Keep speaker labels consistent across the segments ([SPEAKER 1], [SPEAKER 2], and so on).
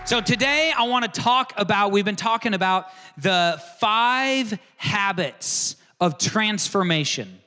[SPEAKER 1] So today I want to talk about, we've been talking about the 5 habits of transformation.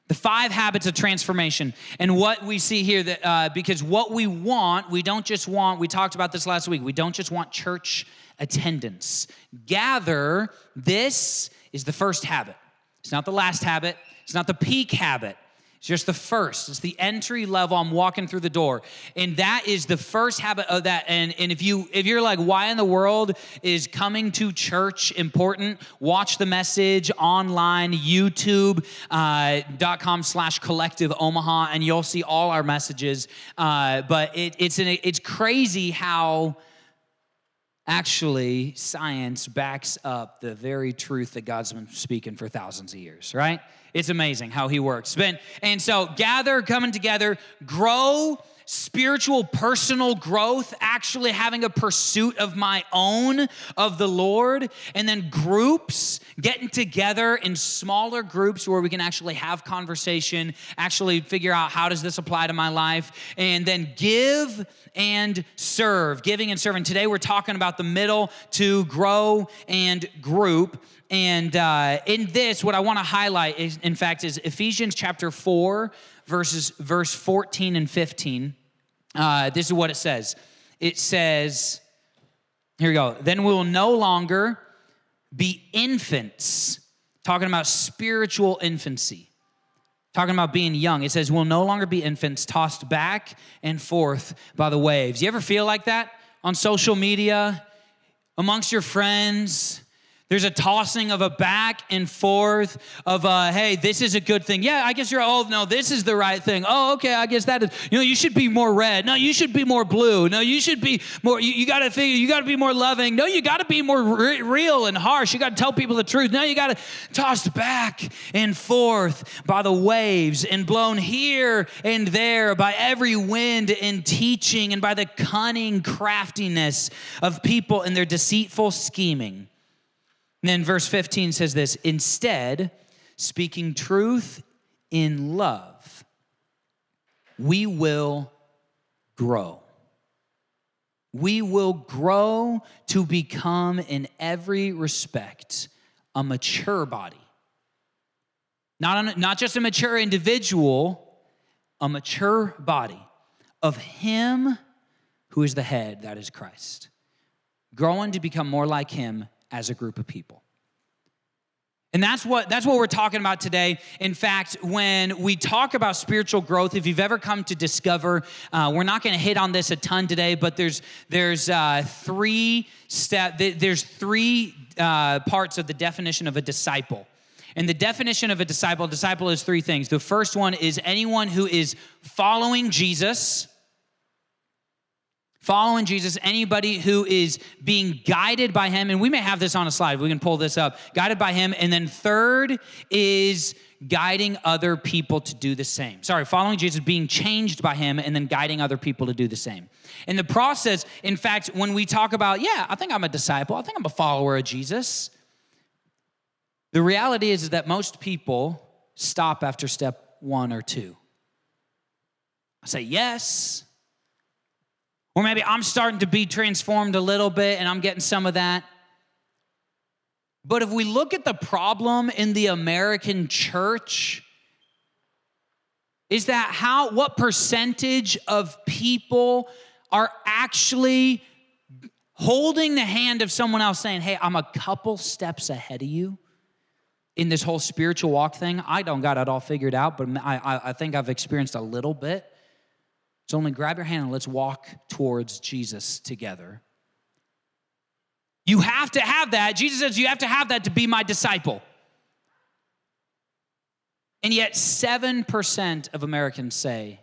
[SPEAKER 1] The 5 habits of transformation. And what we see here, that because what we want, we don't just want, we talked about this last week, we don't just want church attendance. Gather, this is the first habit. It's not the last habit. It's not the peak habit. It's just the first. It's the entry level. I'm walking through the door. And that is the first habit of that. And if you're like, why in the world is coming to church important? Watch the message online, youtube.com/collective Omaha, and you'll see all our messages. But it's crazy how actually science backs up the very truth that God's been speaking for thousands of years, right? It's amazing how he works. And so gather, coming together, grow, spiritual, personal growth, actually having a pursuit of my own, of the Lord, and then groups, getting together in smaller groups where we can actually have conversation, actually figure out how does this apply to my life, and then give and serve, giving and serving. Today we're talking about the middle to grow and group. And in this, what I want to highlight is, in fact, is Ephesians chapter 4, verse 14 and 15. This is what it says. It says, here we go. Then we will no longer be infants. Talking about spiritual infancy. Talking about being young. It says, we'll no longer be infants tossed back and forth by the waves. You ever feel like that on social media, amongst your friends? There's a tossing of a back and forth of, hey, this is a good thing. Yeah, I guess no, this is the right thing. Oh, okay, I guess that is, you should be more red. No, you should be more blue. No, you should be more, you got to figure, you got to be more loving. No, you got to be more real and harsh. You got to tell people the truth. No, you got to tossed back and forth by the waves and blown here and there by every wind and teaching and by the cunning craftiness of people and their deceitful scheming. And then verse 15 says this, instead, speaking truth in love, we will grow. We will grow to become in every respect a mature body. Not just a mature individual, a mature body of him who is the head, that is Christ. Growing to become more like him as a group of people. And that's what we're talking about today. In fact, when we talk about spiritual growth, if you've ever come to Discover, we're not going to hit on this a ton today, but there's 3 parts of the definition of a disciple. And the definition of a disciple is 3 things. The first one is anyone who is following Jesus. Following Jesus, anybody who is being guided by him, and we may have this on a slide, we can pull this up, guided by him, and then third is guiding other people to do the same. Following Jesus, being changed by him, and then guiding other people to do the same. In the process, in fact, when we talk about, I think I'm a disciple, I think I'm a follower of Jesus, the reality is that most people stop after step 1 or 2. I say yes. Or maybe I'm starting to be transformed a little bit and I'm getting some of that. But if we look at the problem in the American church, is that what percentage of people are actually holding the hand of someone else saying, hey, I'm a couple steps ahead of you in this whole spiritual walk thing. I don't got it all figured out, but I think I've experienced a little bit. So only grab your hand and let's walk towards Jesus together. You have to have that. Jesus says you have to have that to be my disciple. And yet 7% of Americans say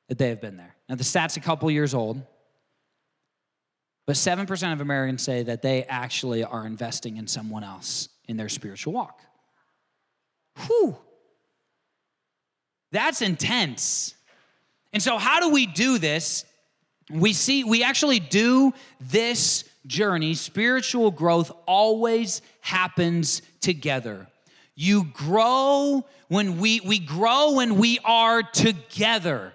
[SPEAKER 1] that they have been there. Now the stat's a couple years old, but 7% of Americans say that they actually are investing in someone else in their spiritual walk. Whew. That's intense. And so how do we do this? We actually do this journey. Spiritual growth always happens together. You grow when we grow when we are together.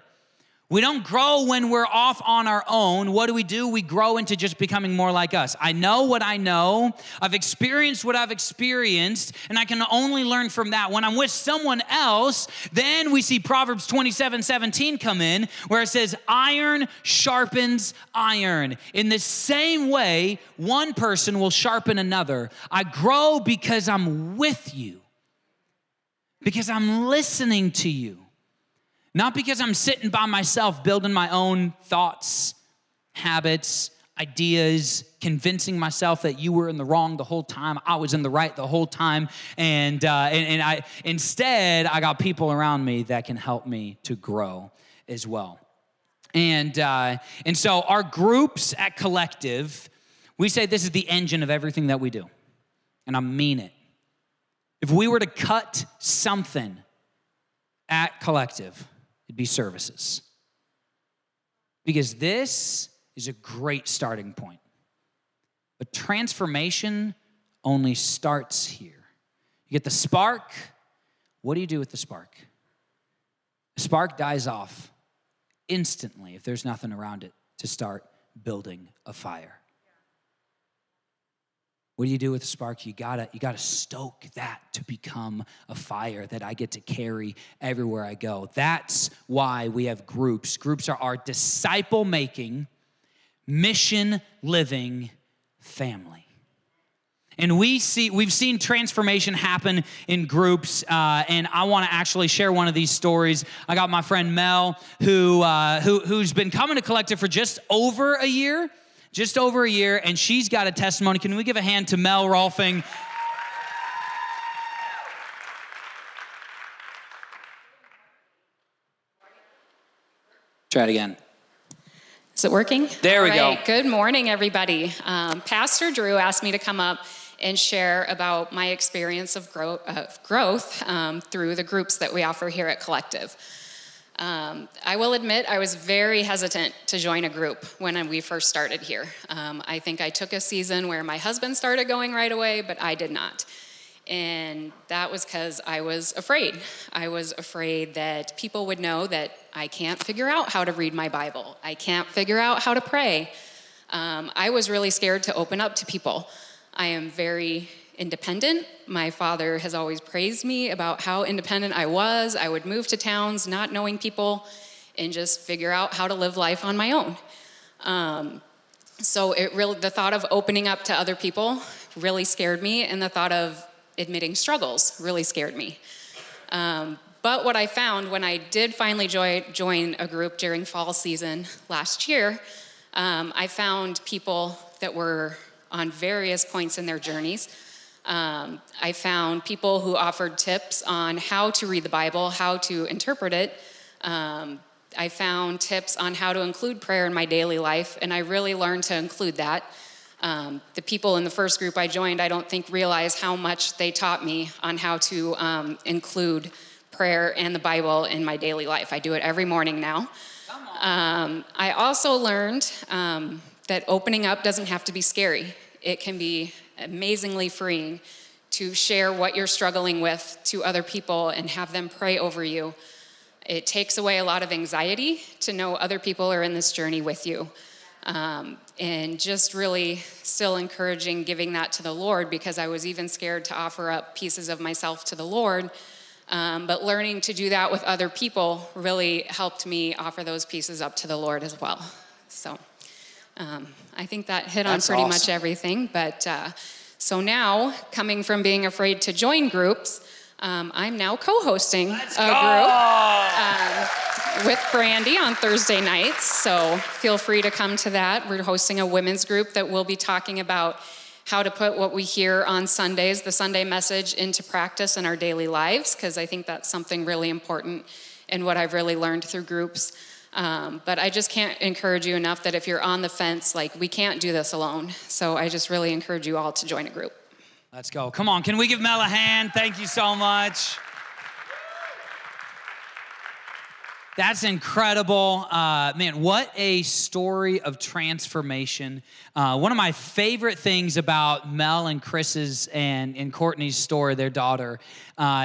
[SPEAKER 1] We don't grow when we're off on our own. What do? We grow into just becoming more like us. I know what I know. I've experienced what I've experienced, and I can only learn from that. When I'm with someone else, then we see Proverbs 27:17 come in, where it says, iron sharpens iron. In the same way, one person will sharpen another. I grow because I'm with you, because I'm listening to you. Not because I'm sitting by myself building my own thoughts, habits, ideas, convincing myself that you were in the wrong the whole time, I was in the right the whole time, and I instead I got people around me that can help me to grow as well. And so our groups at Collective, we say this is the engine of everything that we do, and I mean it. If we were to cut something at Collective, it'd be services. Because this is a great starting point. But transformation only starts here. You get the spark. What do you do with the spark? The spark dies off instantly if there's nothing around it to start building a fire. What do you do with the spark? You gotta stoke that to become a fire that I get to carry everywhere I go. That's why we have groups. Groups are our disciple-making, mission-living family. And we've seen transformation happen in groups, and I want to actually share one of these stories. I got my friend Mel, who's been coming to Collective for just over a year, and she's got a testimony. Can we give a hand to Mel Rolfing? Try it again.
[SPEAKER 2] Is it working?
[SPEAKER 1] There we go.
[SPEAKER 2] Good morning, everybody. Pastor Drew asked me to come up and share about my experience of growth through the groups that we offer here at Collective. I will admit I was very hesitant to join a group when we first started here. I think I took a season where my husband started going right away, but I did not. And that was because I was afraid. I was afraid that people would know that I can't figure out how to read my Bible. I can't figure out how to pray. I was really scared to open up to people. I am very independent. My father has always praised me about how independent I was. I would move to towns not knowing people and just figure out how to live life on my own. So the thought of opening up to other people really scared me, and the thought of admitting struggles really scared me. But what I found when I did finally join a group during fall season last year, I found people that were on various points in their journeys. I found people who offered tips on how to read the Bible, how to interpret it. I found tips on how to include prayer in my daily life, and I really learned to include that. The people in the first group I joined, I don't think realized how much they taught me on how to include prayer and the Bible in my daily life. I do it every morning now. I also learned that opening up doesn't have to be scary. It can be amazingly freeing to share what you're struggling with to other people and have them pray over you. It takes away a lot of anxiety to know other people are in this journey with you. And just really still encouraging giving that to the Lord, because I was even scared to offer up pieces of myself to the Lord. But learning to do that with other people really helped me offer those pieces up to the Lord as well. So I think that hit on pretty much everything. But so now, coming from being afraid to join groups, I'm now co-hosting a group with Brandy on Thursday nights. So feel free to come to that. We're hosting a women's group that will be talking about how to put what we hear on Sundays, the Sunday message, into practice in our daily lives, because I think that's something really important in what I've really learned through groups. But I just can't encourage you enough that if you're on the fence, we can't do this alone. So I just really encourage you all to join a group.
[SPEAKER 1] Let's go. Come on, can we give Mel a hand? Thank you so much. That's incredible. Man, what a story of transformation. One of my favorite things about Mel and Chris's and Courtney's story, their daughter,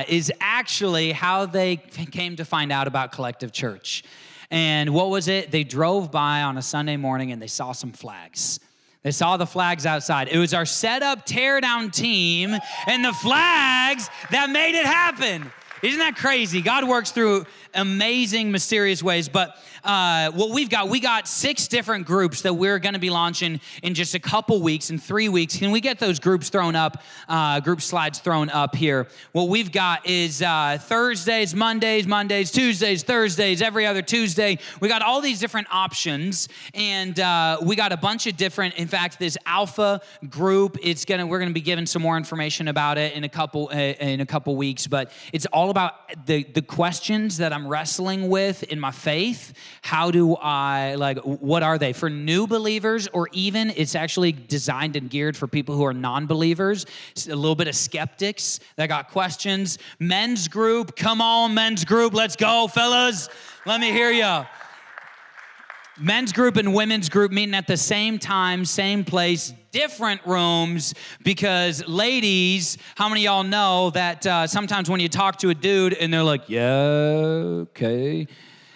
[SPEAKER 1] is actually how they came to find out about Collective Church. And what was it? They drove by on a Sunday morning and they saw some flags. They saw the flags outside. It was our setup teardown team and the flags that made it happen. Isn't that crazy? God works through amazing, mysterious ways. But what we got 6 different groups that we're going to be launching in just a couple weeks, in 3 weeks. Can we get those groups thrown up, group slides thrown up here? What we've got is Thursdays, Mondays, Tuesdays, Thursdays, every other Tuesday. We got all these different options, and we got a bunch of different. In fact, this Alpha group, we're gonna be giving some more information about it in a couple weeks. But it's all about the questions that I'm wrestling with in my faith. How do I, what are they? For new believers, or even it's actually designed and geared for people who are non-believers, a little bit of skeptics that got questions. Men's group, come on, men's group, let's go, fellas. Let me hear you. Men's group and women's group meeting at the same time, same place, different rooms, because ladies, how many of y'all know that sometimes when you talk to a dude and they're like, yeah, okay.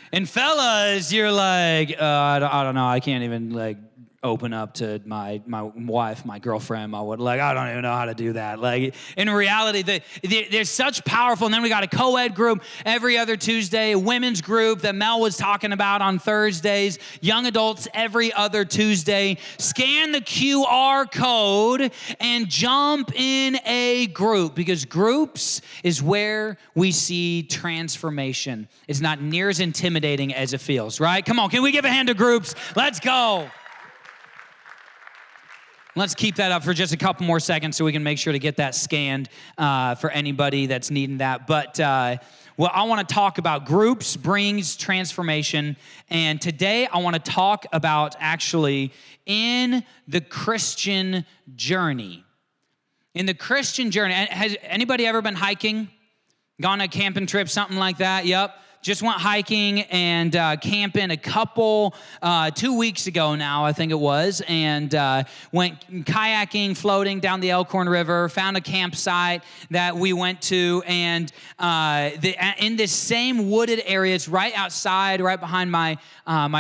[SPEAKER 1] And fellas, you're like, I don't know, I can't even open up to my wife, my girlfriend, I don't even know how to do that. In reality, there's such powerful, and then we got a co-ed group every other Tuesday, a women's group that Mel was talking about on Thursdays, young adults every other Tuesday. Scan the QR code and jump in a group, because groups is where we see transformation. It's not near as intimidating as it feels, right? Come on, can we give a hand to groups? Let's go. Let's keep that up for just a couple more seconds so we can make sure to get that scanned for anybody that's needing that. But I want to talk about groups brings transformation. And today I want to talk about actually in the Christian journey. In the Christian journey, has anybody ever been hiking? Gone on a camping trip, something like that? Yep. Just went hiking and camping a couple, 2 weeks ago now, I think it was, and went kayaking, floating down the Elkhorn River, found a campsite that we went to, and in this same wooded area, it's right outside, right behind my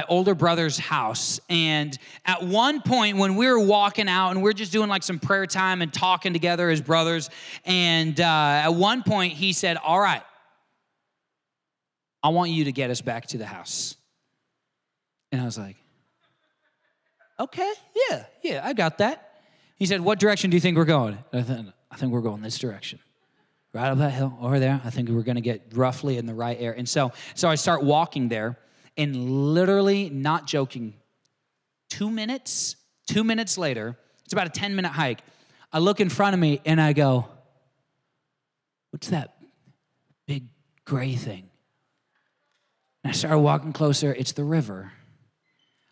[SPEAKER 1] older brother's house. And at one point when we were walking out and we're just doing some prayer time and talking together as brothers, and at one point he said, all right, I want you to get us back to the house. And I was like, okay, yeah, I got that. He said, what direction do you think we're going? I think we're going this direction. Right up that hill, over there. I think we're going to get roughly in the right area. And so I start walking there, and literally, not joking, 2 minutes later, it's about a 10-minute hike, I look in front of me and I go, what's that big gray thing? I started walking closer. It's the river.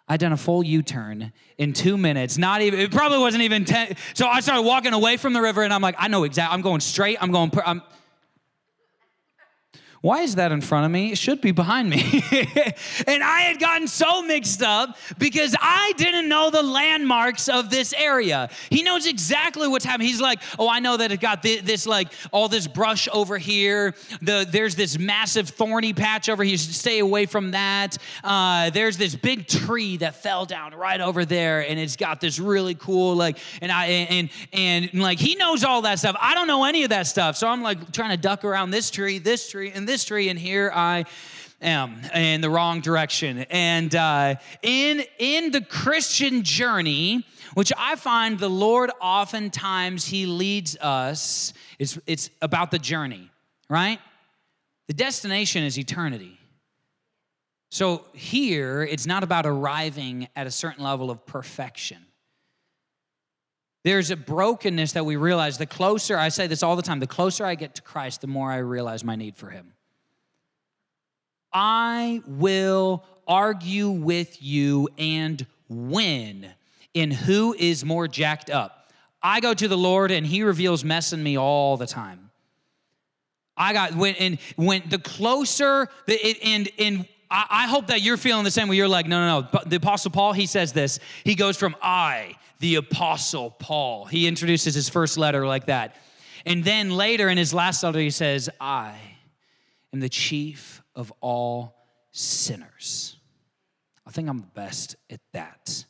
[SPEAKER 1] I'd done a full U-turn in 2 minutes. It probably wasn't even 10. So I started walking away from the river, and I'm like, I know exactly. I'm going straight. Why is that in front of me? It should be behind me. And I had gotten so mixed up because I didn't know the landmarks of this area. He knows exactly what's happening. He's like, oh, I know that it got this all this brush over here. There's this massive thorny patch over here. You should stay away from that. There's this big tree that fell down right over there, and it's got this really cool and he knows all that stuff. I don't know any of that stuff, so I'm trying to duck around this tree, and this tree, and here I am in the wrong direction. And in the Christian journey, which I find the Lord oftentimes he leads us, it's about the journey, right? The destination is eternity. So here, it's not about arriving at a certain level of perfection. There's a brokenness that we realize. The closer, I say this all the time, the closer I get to Christ, the more I realize my need for him. I will argue with you and win in who is more jacked up. I go to the Lord and he reveals mess in me all the time. I hope that you're feeling the same way. You're like, no. But the Apostle Paul, he says this. He goes from the Apostle Paul. He introduces his first letter like that. And then later in his last letter, he says, I am the chief of all sinners. think I'm the best at that.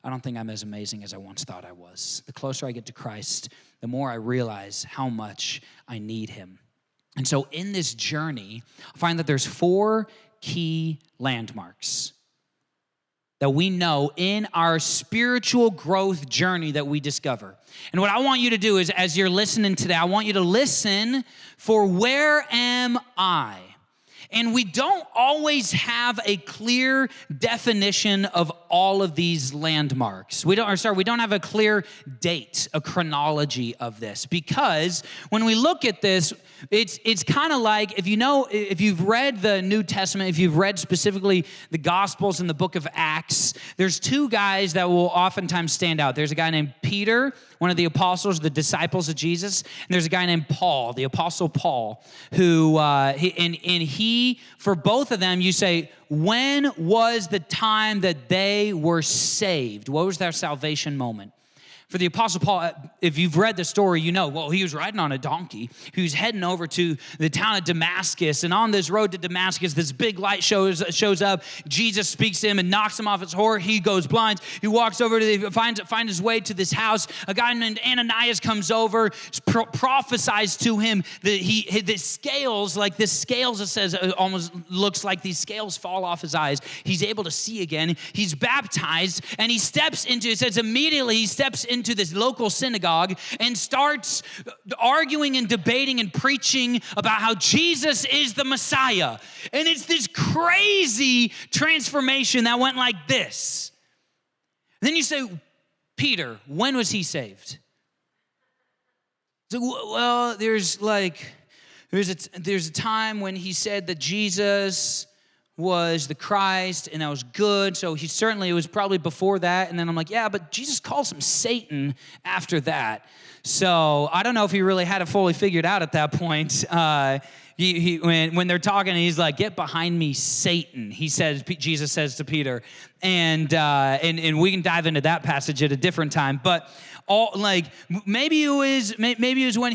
[SPEAKER 1] I don't think I'm as amazing as I once thought I was. The closer I get to Christ, the more I realize how much I need him. And so in this journey, I find that there's 4 key landmarks that we know in our spiritual growth journey that we discover. And what I want you to do is, as you're listening today, I want you to listen for where am I? And we don't always have a clear definition of all of these landmarks. We don't have a clear date, a chronology of this, because when we look at this, it's kind of like, if you've read the New Testament, if you've read specifically the Gospels and the book of Acts, there's 2 guys that will oftentimes stand out. There's a guy named Peter, one of the apostles, the disciples of Jesus, and there's a guy named Paul, the apostle Paul, who, for both of them, you say, when was the time that they were saved? What was their salvation moment? For the Apostle Paul, if you've read the story, you know, well, he was riding on a donkey. He was heading over to the town of Damascus. And on this road to Damascus, this big light shows up. Jesus speaks to him and knocks him off his horse. He goes blind. He walks over finds his way to this house. A guy named Ananias comes over, prophesies to him that the scales, like this scales, it says, it almost looks like these scales fall off his eyes. He's able to see again. He's baptized, and he steps into, it says immediately he steps into this local synagogue and starts arguing and debating and preaching about how Jesus is the Messiah. And it's this crazy transformation that went like this. Then you say, Peter, when was he saved? So, well, there's a time when he said that Jesus was the Christ, and that was good. So it was probably before that. And then I'm like, yeah, but Jesus calls him Satan after that. So I don't know if he really had it fully figured out at that point. When they're talking, he's like, "Get behind me, Satan." Jesus says to Peter, and we can dive into that passage at a different time. But maybe it was when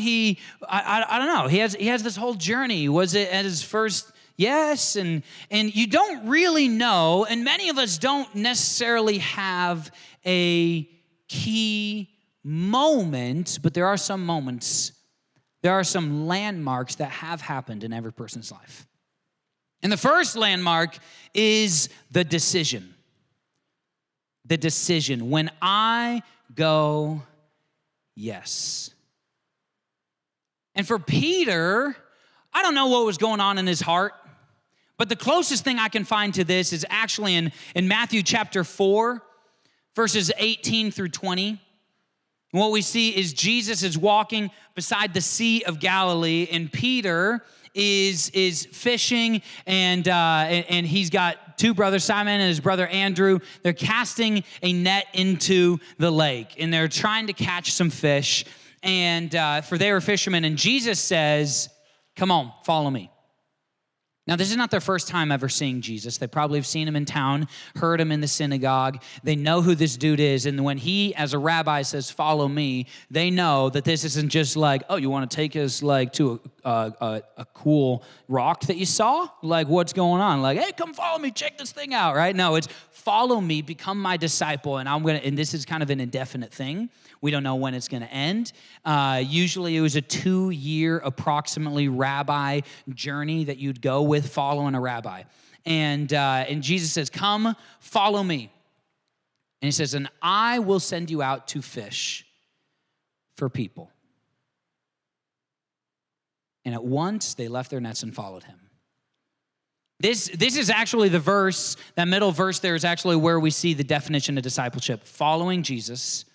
[SPEAKER 1] I don't know. He has this whole journey. Was it at his first? Yes, and you don't really know, and many of us don't necessarily have a key moment, but there are some moments, there are some landmarks that have happened in every person's life. And the first landmark is the decision. The decision. When I go, yes. And for Peter, I don't know what was going on in his heart. But the closest thing I can find to this is actually in Matthew chapter 4, verses 18 through 20. And what we see is Jesus is walking beside the Sea of Galilee, and Peter is fishing, and he's got 2 brothers, Simon and his brother Andrew. They're casting a net into the lake, and they're trying to catch some fish, and for they were fishermen. And Jesus says, "Come on, follow me." Now, this is not their first time ever seeing Jesus. They probably have seen him in town, heard him in the synagogue. They know who this dude is. And when he, as a rabbi, says, "Follow me," they know that this isn't just like, "Oh, you want to take us to a cool rock that you saw? Like, what's going on? Like, hey, come follow me, check this thing out," right? No, it's follow me, become my disciple, and this is kind of an indefinite thing. We don't know when it's going to end. Usually it was a 2-year approximately rabbi journey that you'd go with following a rabbi. And Jesus says, "Come, follow me." And he says, "And I will send you out to fish for people." And at once they left their nets and followed him. This is actually the verse, that middle verse there is actually where we see the definition of discipleship. Following Jesus,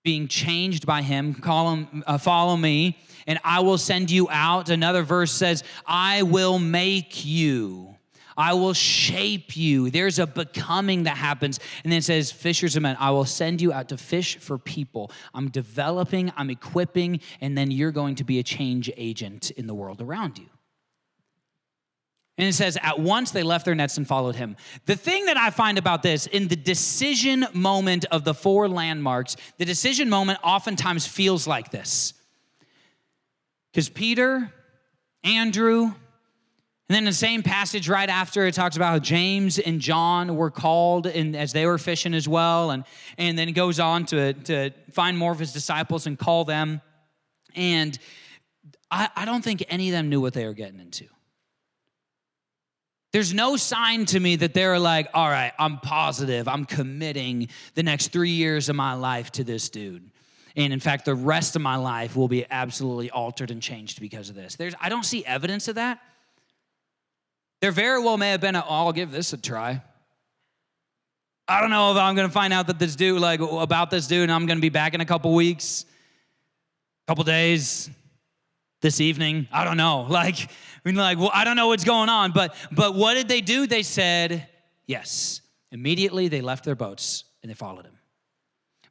[SPEAKER 1] being changed by him, follow me, and I will send you out. Another verse says, I will make you. I will shape you. There's a becoming that happens. And then it says, fishers of men, I will send you out to fish for people. I'm developing, I'm equipping, and then you're going to be a change agent in the world around you. And it says, at once they left their nets and followed him. The thing that I find about this, in the decision moment of the 4 landmarks, the decision moment oftentimes feels like this. Because Peter, Andrew, And then the same passage right after, it talks about how James and John were called and as they were fishing as well. And then it goes on to find more of his disciples and call them. And I don't think any of them knew what they were getting into. There's no sign to me that they're like, all right, I'm positive, I'm committing the next 3 years of my life to this dude. And in fact, the rest of my life will be absolutely altered and changed because of this. I don't see evidence of that. There very well may have been I'll give this a try. I don't know if I'm going to find out that this dude, about this dude, and I'm going to be back in a couple weeks, couple days, this evening. I don't know. Well, I don't know what's going on. But what did they do? They said yes. Immediately, they left their boats and they followed him.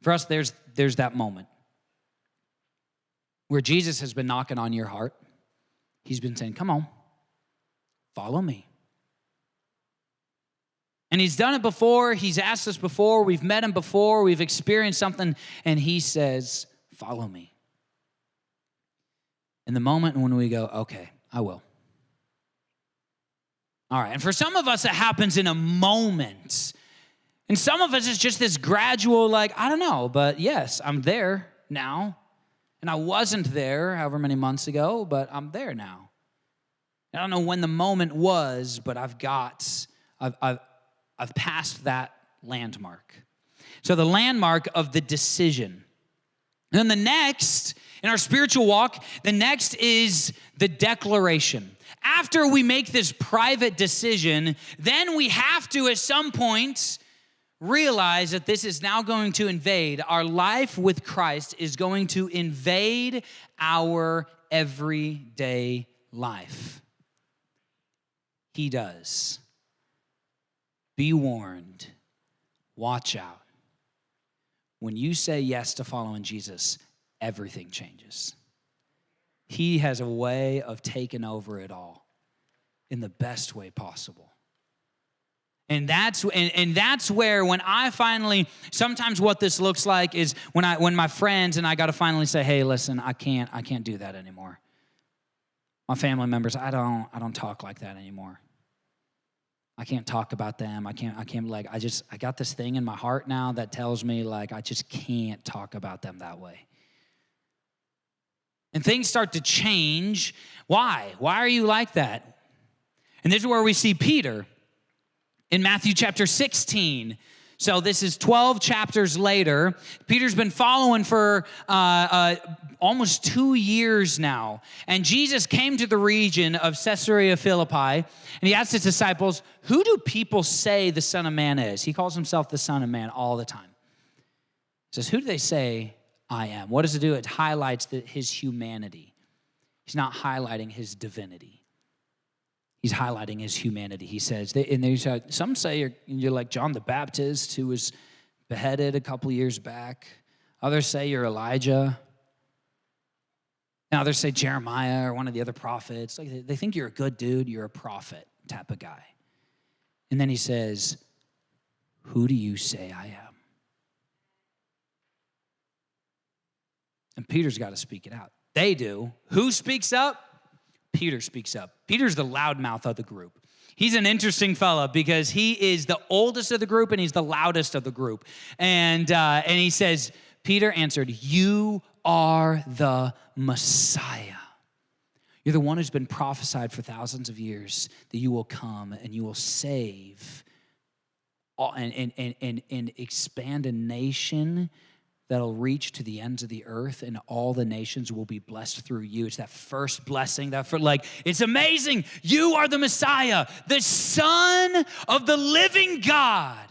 [SPEAKER 1] For us, there's that moment where Jesus has been knocking on your heart. He's been saying, come on, follow me. And he's done it before. He's asked us before. We've met him before. We've experienced something. And he says, follow me. In the moment when we go, okay, I will. All right, and for some of us, it happens in a moment. And some of us, it's just this gradual, I don't know, but yes, I'm there now. And I wasn't there however many months ago, but I'm there now. I don't know when the moment was, but I've passed that landmark. So the landmark of the decision. And then the next, in our spiritual walk, the next is the declaration. After we make this private decision, then we have to, at some point, realize that this is now going to invade. Our life with Christ is going to invade our everyday life. He does. Be warned. Watch out. When you say yes to following Jesus, everything changes. He has a way of taking over it all in the best way possible. And that's where when I finally, sometimes what this looks like is when my friends and I got to finally say, hey, listen, I can't do that anymore. My family members, I don't talk like that anymore. I can't talk about them. I got this thing in my heart now that tells me I just can't talk about them that way. And things start to change. Why? Why are you like that? And this is where we see Peter in Matthew chapter 16. So this is 12 chapters later. Peter's been following for almost 2 years now. And Jesus came to the region of Caesarea Philippi, and he asked his disciples, who do people say the Son of Man is? He calls himself the Son of Man all the time. He says, who do they say I am? What does it do? It highlights his humanity. He's not highlighting his divinity. He's highlighting his humanity. He says, some say you're like John the Baptist, who was beheaded a couple years back. Others say you're Elijah. And others say Jeremiah or one of the other prophets. They think you're a good dude, you're a prophet type of guy. And then he says, who do you say I am? And Peter's got to speak it out. They do. Who speaks up? Peter speaks up. Peter's the loudmouth of the group. He's an interesting fella because he is the oldest of the group and he's the loudest of the group. And he says, Peter answered, you are the Messiah. You're the one who's been prophesied for thousands of years that you will come and you will save and expand a nation that'll reach to the ends of the earth, and all the nations will be blessed through you. It's that first blessing, it's amazing. You are the Messiah, the Son of the living God.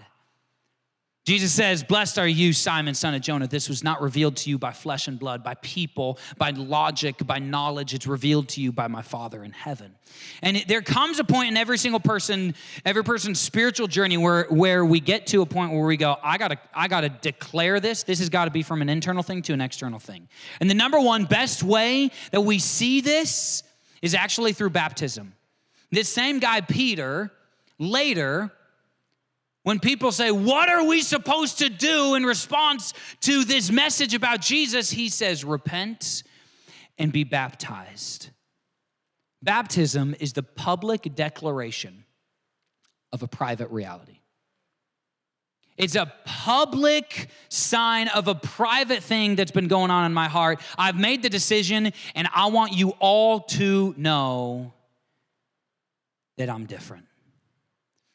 [SPEAKER 1] Jesus says, blessed are you, Simon, son of Jonah. This was not revealed to you by flesh and blood, by people, by logic, by knowledge. It's revealed to you by my Father in heaven. And there comes a point in every person's spiritual journey where we get to a point where we go, I gotta declare this. This has got to be from an internal thing to an external thing. And the number one best way that we see this is actually through baptism. This same guy, Peter, later, when people say, what are we supposed to do in response to this message about Jesus? He says, repent and be baptized. Baptism is the public declaration of a private reality. It's a public sign of a private thing that's been going on in my heart. I've made the decision, and I want you all to know that I'm different.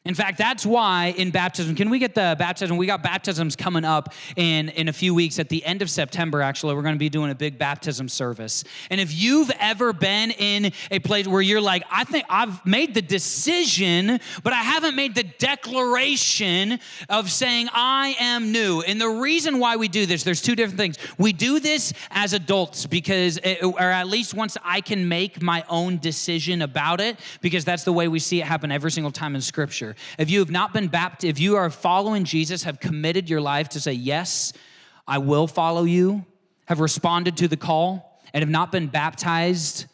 [SPEAKER 1] In fact, that's why in baptism, can we get the baptism? We got baptisms coming up in a few weeks at the end of September, actually. We're going to be doing a big baptism service. And if you've ever been in a place where you're like, I think I've made the decision, but I haven't made the declaration of saying I am new. And the reason why we do this, there's two different things. We do this as adults because, or at least once I can make my own decision about it, because that's the way we see it happen every single time in Scripture. If you have not been baptized, if you are following Jesus, have committed your life to say, yes, I will follow you, have responded to the call, and have not been baptized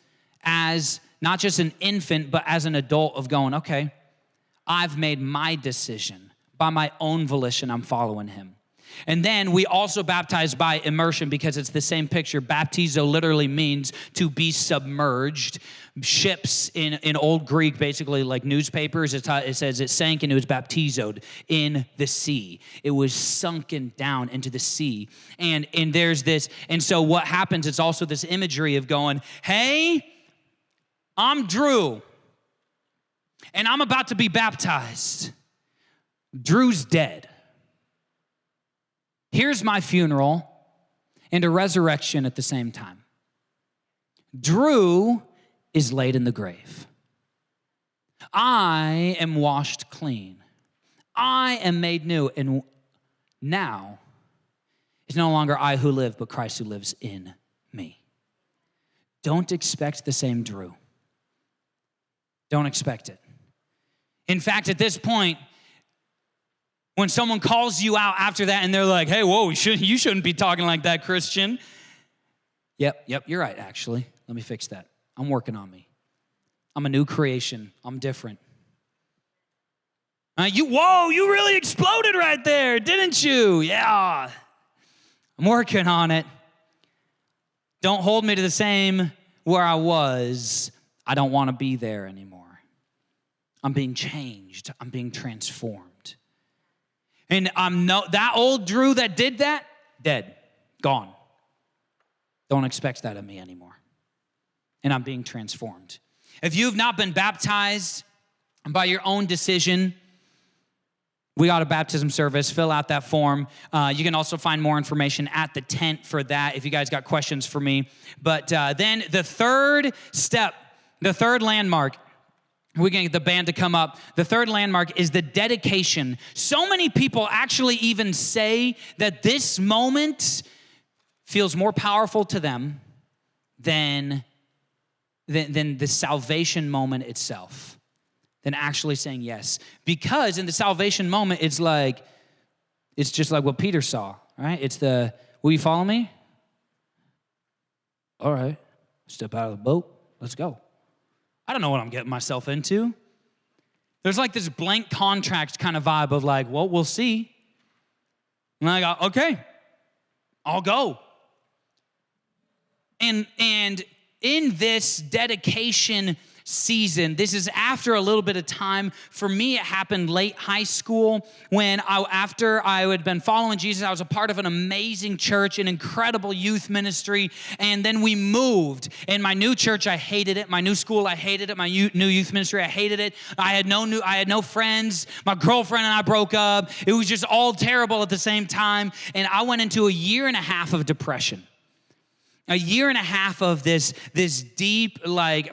[SPEAKER 1] as not just an infant, but as an adult of going, okay, I've made my decision. By my own volition, I'm following him. And then we also baptize by immersion because it's the same picture. Baptizo literally means to be submerged. Ships in Old Greek, basically like newspapers, it says it sank and it was baptizoed in the sea. It was sunken down into the sea. And there's this, and so what happens, it's also this imagery of going, hey, I'm Drew, and I'm about to be baptized. Drew's dead. Here's my funeral and a resurrection at the same time. Drew is laid in the grave. I am washed clean. I am made new. And now it's no longer I who live, but Christ who lives in me. Don't expect the same Drew. Don't expect it. In fact, at this point, when someone calls you out after that and they're like, hey, whoa, you shouldn't be talking like that, Christian. Yep, you're right, actually. Let me fix that. I'm working on me. I'm a new creation. I'm different. You really exploded right there, didn't you? Yeah. I'm working on it. Don't hold me to the same where I was. I don't want to be there anymore. I'm being changed. I'm being transformed. And that old Drew that did that, dead, gone. Don't expect that of me anymore. And I'm being transformed. If you've not been baptized by your own decision, we got a baptism service. Fill out that form. You can also find more information at the tent for that if you guys got questions for me. But then the third step, the third landmark, we can get the band to come up. The third landmark is the dedication. So many people actually even say that this moment feels more powerful to them than the salvation moment itself, than actually saying yes. Because in the salvation moment, it's just like what Peter saw, right? It's will you follow me? All right, step out of the boat, let's go. I don't know what I'm getting myself into. There's like this blank contract kind of vibe of like, well, we'll see. And I go, okay, I'll go. And in this dedication season, this is after a little bit of time. For me, it happened late high school when after I had been following Jesus, I was a part of an amazing church, an incredible youth ministry, and then we moved. In my new church, I hated it. My new school, I hated it. My new youth ministry, I hated it. I had no friends. My girlfriend and I broke up. It was just all terrible at the same time, and I went into a year and a half of depression. A year and a half of this deep,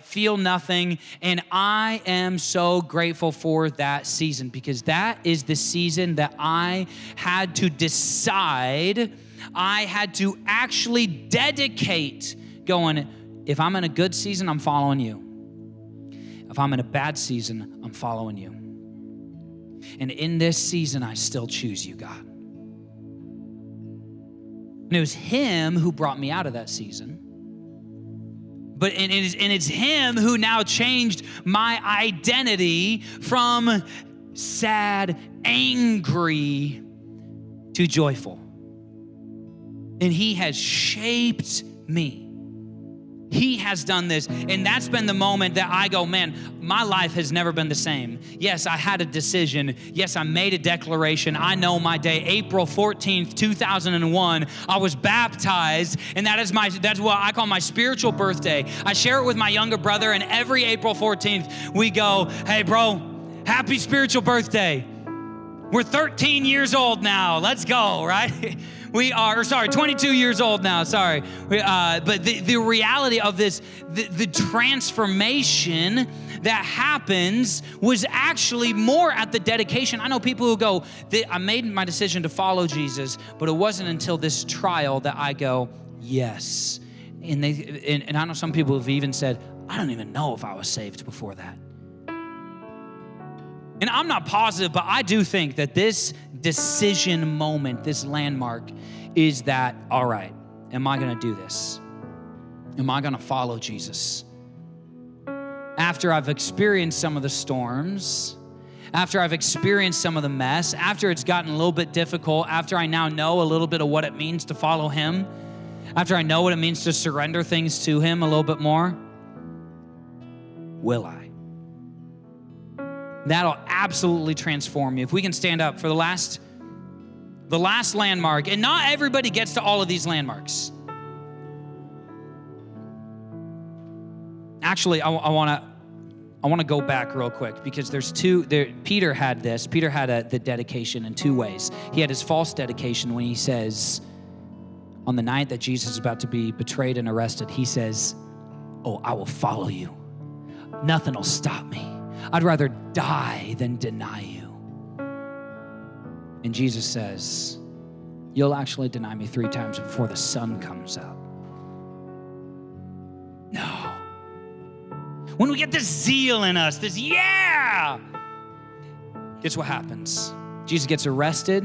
[SPEAKER 1] feel nothing. And I am so grateful for that season because that is the season that I had to decide, I had to actually dedicate going, if I'm in a good season, I'm following you. If I'm in a bad season, I'm following you. And in this season, I still choose you, God. And it was him who brought me out of that season. But it's him who now changed my identity from sad, angry to joyful. And he has shaped me. He has done this. And that's been the moment that I go, man, my life has never been the same. Yes, I had a decision. Yes, I made a declaration. I know my day, April 14th, 2001, I was baptized, and that's what I call my spiritual birthday. I share it with my younger brother, and every April 14th, we go, hey, bro, happy spiritual birthday. We're 13 years old now. Let's go, right? 22 years old now, sorry. But the reality of this, the transformation that happens was actually more at the dedication. I know people who go, I made my decision to follow Jesus, but it wasn't until this trial that I go, yes. And I know some people have even said, I don't even know if I was saved before that. And I'm not positive, but I do think that this decision moment, this landmark, is that, all right, am I gonna do this? Am I gonna follow Jesus? After I've experienced some of the storms, after I've experienced some of the mess, after it's gotten a little bit difficult, after I now know a little bit of what it means to follow him, after I know what it means to surrender things to him a little bit more, will I? That'll absolutely transform you. If we can stand up for the last landmark, and not everybody gets to all of these landmarks. Actually, I want to go back real quick because there's two. Peter had this. Peter had the dedication in two ways. He had his false dedication when he says, on the night that Jesus is about to be betrayed and arrested, he says, "Oh, I will follow you. Nothing will stop me. I'd rather die than deny you." And Jesus says, "You'll actually deny me 3 times before the sun comes up." No. When we get this zeal in us, this, yeah! Guess what happens? Jesus gets arrested.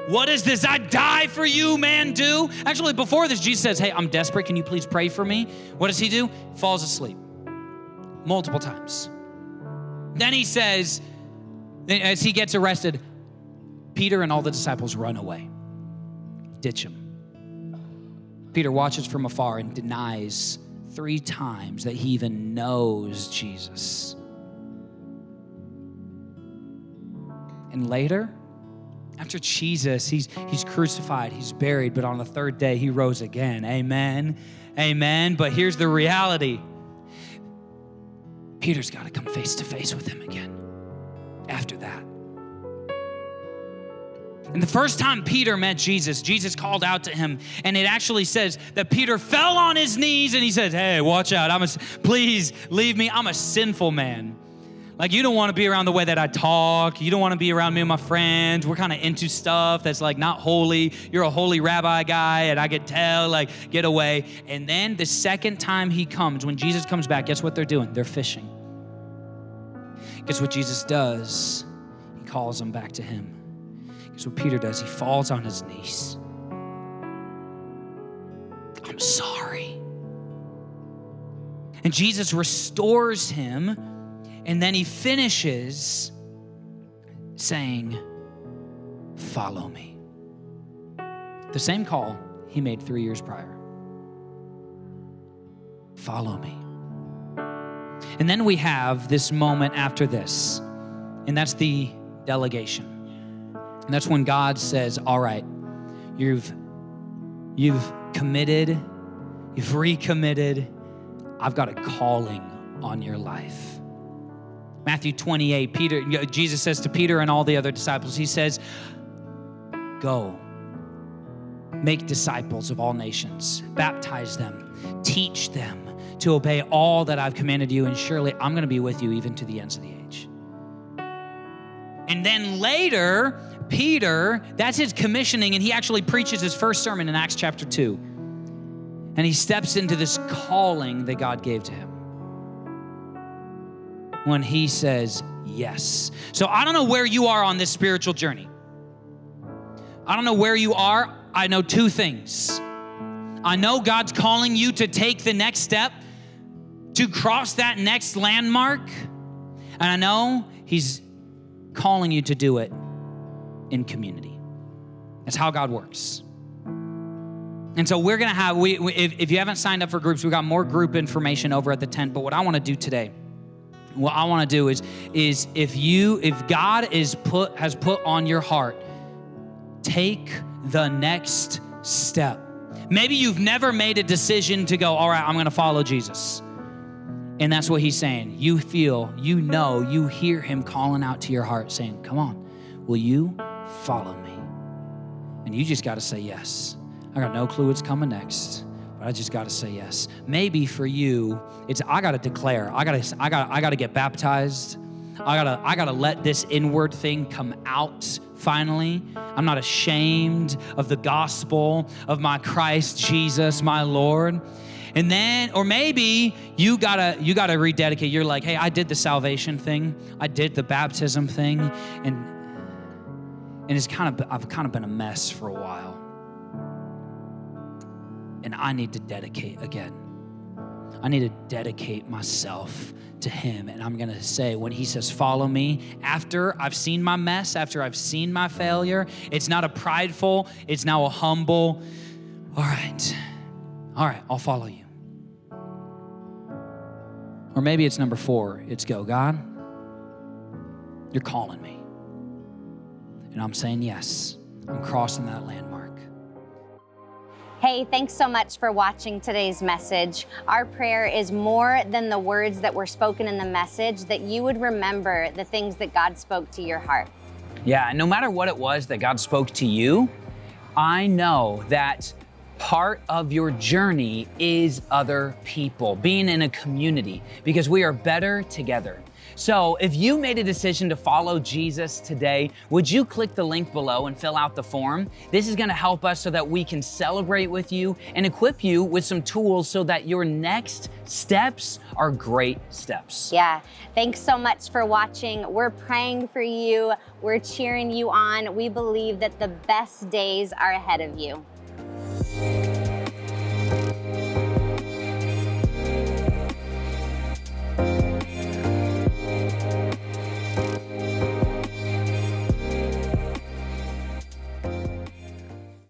[SPEAKER 1] What is this "I die for you" man do? Actually, before this, Jesus says, "Hey, I'm desperate. Can you please pray for me?" What does he do? Falls asleep. Multiple times. Then he says, as he gets arrested, Peter and all the disciples run away, ditch him. Peter watches from afar and denies 3 times that he even knows Jesus. And later, after Jesus, he's crucified, he's buried, but on the 3rd day, he rose again. Amen. Amen. But here's the reality. Peter's got to come face to face with him again after that. And the first time Peter met Jesus, Jesus called out to him, and it actually says that Peter fell on his knees and he says, "Hey, watch out. Please leave me. I'm a sinful man. Like, you don't want to be around the way that I talk. You don't want to be around me and my friends. We're kind of into stuff that's like not holy. You're a holy rabbi guy, and I could tell, like, get away." And then the second time he comes, when Jesus comes back, guess what they're doing? They're fishing. Guess what Jesus does? He calls them back to him. Guess what Peter does? He falls on his knees. "I'm sorry." And Jesus restores him, and then he finishes saying, "Follow me." The same call he made 3 years prior. Follow me. And then we have this moment after this, and that's the delegation. And that's when God says, all right, you've committed, you've recommitted. I've got a calling on your life. Matthew 28, Jesus says to Peter and all the other disciples, he says, "Go, make disciples of all nations, baptize them, teach them to obey all that I've commanded you, and surely I'm going to be with you even to the ends of the age." And then later, Peter, that's his commissioning, and he actually preaches his first sermon in Acts chapter 2. And he steps into this calling that God gave to him when he says yes. So I don't know where you are on this spiritual journey. I don't know where you are. I know 2 things. I know God's calling you to take the next step, to cross that next landmark. And I know he's calling you to do it in community. That's how God works. And so we're gonna have, if you haven't signed up for groups, we got more group information over at the tent. But what I wanna do today, what I wanna do is if God has put on your heart, take the next step. Maybe you've never made a decision to go, all right, I'm gonna follow Jesus. And that's what he's saying. You feel, you hear him calling out to your heart saying, come on, will you follow me? And you just gotta say yes. I got no clue what's coming next, but I just gotta say yes. Maybe for you, it's I gotta declare, I gotta get baptized. I gotta let this inward thing come out finally. I'm not ashamed of the gospel of my Christ Jesus, my Lord. And then, or maybe you gotta rededicate. You're like, hey, I did the salvation thing. I did the baptism thing. And I've kind of been a mess for a while. And I need to dedicate again. I need to dedicate myself to him. And I'm gonna say, when he says, follow me, after I've seen my mess, after I've seen my failure, it's not a prideful, it's now a humble, all right, I'll follow you. Or maybe it's number 4, it's go, God, you're calling me. And I'm saying yes, I'm crossing that landmark.
[SPEAKER 3] Hey, thanks so much for watching today's message. Our prayer is more than the words that were spoken in the message, that you would remember the things that God spoke to your heart.
[SPEAKER 1] Yeah, and no matter what it was that God spoke to you, I know that part of your journey is other people, being in a community, because we are better together. So if you made a decision to follow Jesus today, would you click the link below and fill out the form? This is gonna help us so that we can celebrate with you and equip you with some tools so that your next steps are great steps.
[SPEAKER 3] Yeah, thanks so much for watching. We're praying for you. We're cheering you on. We believe that the best days are ahead of you.